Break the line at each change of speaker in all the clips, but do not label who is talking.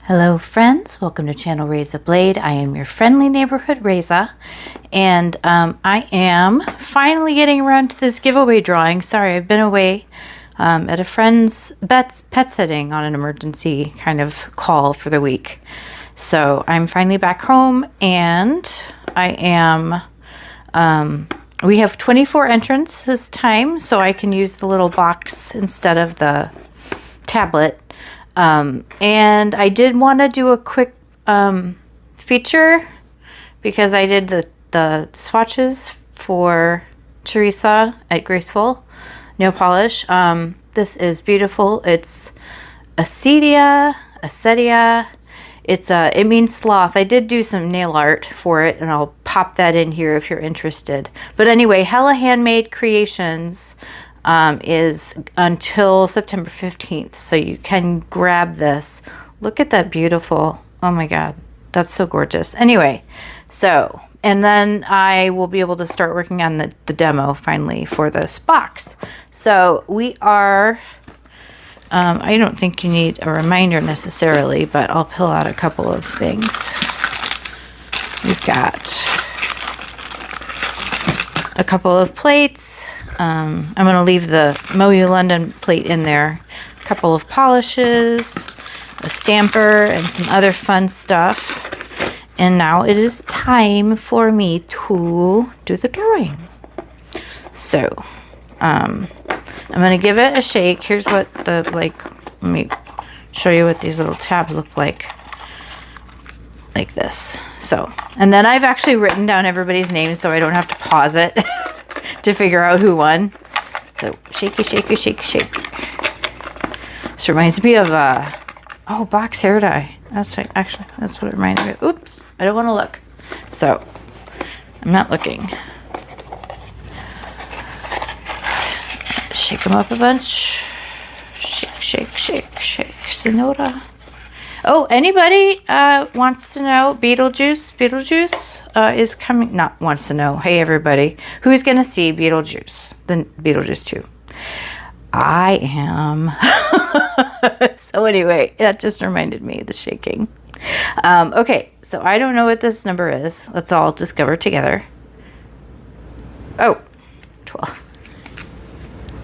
Hello friends, welcome to channel Reza Blade. I am your friendly neighborhood Reza, and I am finally getting around to this giveaway drawing. Sorry, I've been away at a friend's pet sitting on an emergency kind of call for the week. So I'm finally back home, and I am, we have 24 entrants this time, so I can use the little box instead of the tablet. And I did want to do a quick feature because I did the swatches for Teresa at Graceful Nail Polish. This is beautiful. It's acedia. It means sloth. I did do some nail art for it, and I'll pop that in here if you're interested. But anyway, Hella Handmade Creations is until September 15th, so you can grab this. Look at that beautiful, oh my god, that's so gorgeous. Anyway, so, and then I will be able to start working on the demo finally for this box. So we are, I don't think you need a reminder necessarily, but I'll pull out a couple of things. We've got a couple of plates. I'm going to leave the Mow You London plate in there. A couple of polishes, a stamper, and some other fun stuff. And now it is time for me to do the drawing. So, I'm going to give it a shake. Here's what let me show you what these little tabs look like this. So, and then I've actually written down everybody's names so I don't have to pause it to figure out who won. So shaky, shaky, shake, shake. This reminds me of box hair dye. That's actually that's what it reminds me of. Oops, I don't want to look. So I'm not looking. Shake them up a bunch. Shake, shake, shake, shake. Sonora. Oh, anybody wants to know Beetlejuice is coming, not wants to know, hey everybody, who's going to see Beetlejuice, the Beetlejuice 2? I am. So anyway, that just reminded me of the shaking. Okay, so I don't know what this number is. Let's all discover together. Oh, 12.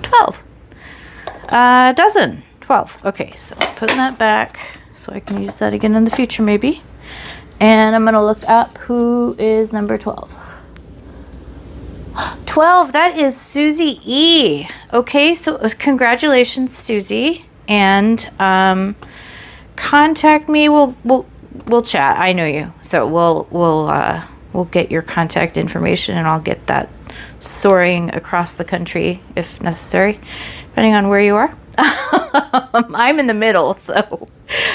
12. Dozen. 12. Okay, so I'm putting that back so I can use that again in the future maybe. And I'm going to look up who is number 12. 12, that is Susie E. Okay, so congratulations, Susie. And contact me. We'll chat. I know you. So we'll get your contact information, and I'll get that soaring across the country if necessary, depending on where you are. I'm in the middle, so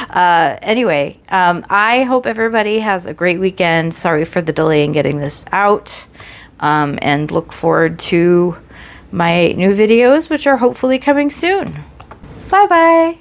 anyway, I hope everybody has a great weekend. Sorry for the delay in getting this out, and look forward to my new videos, which are hopefully coming soon. Bye bye.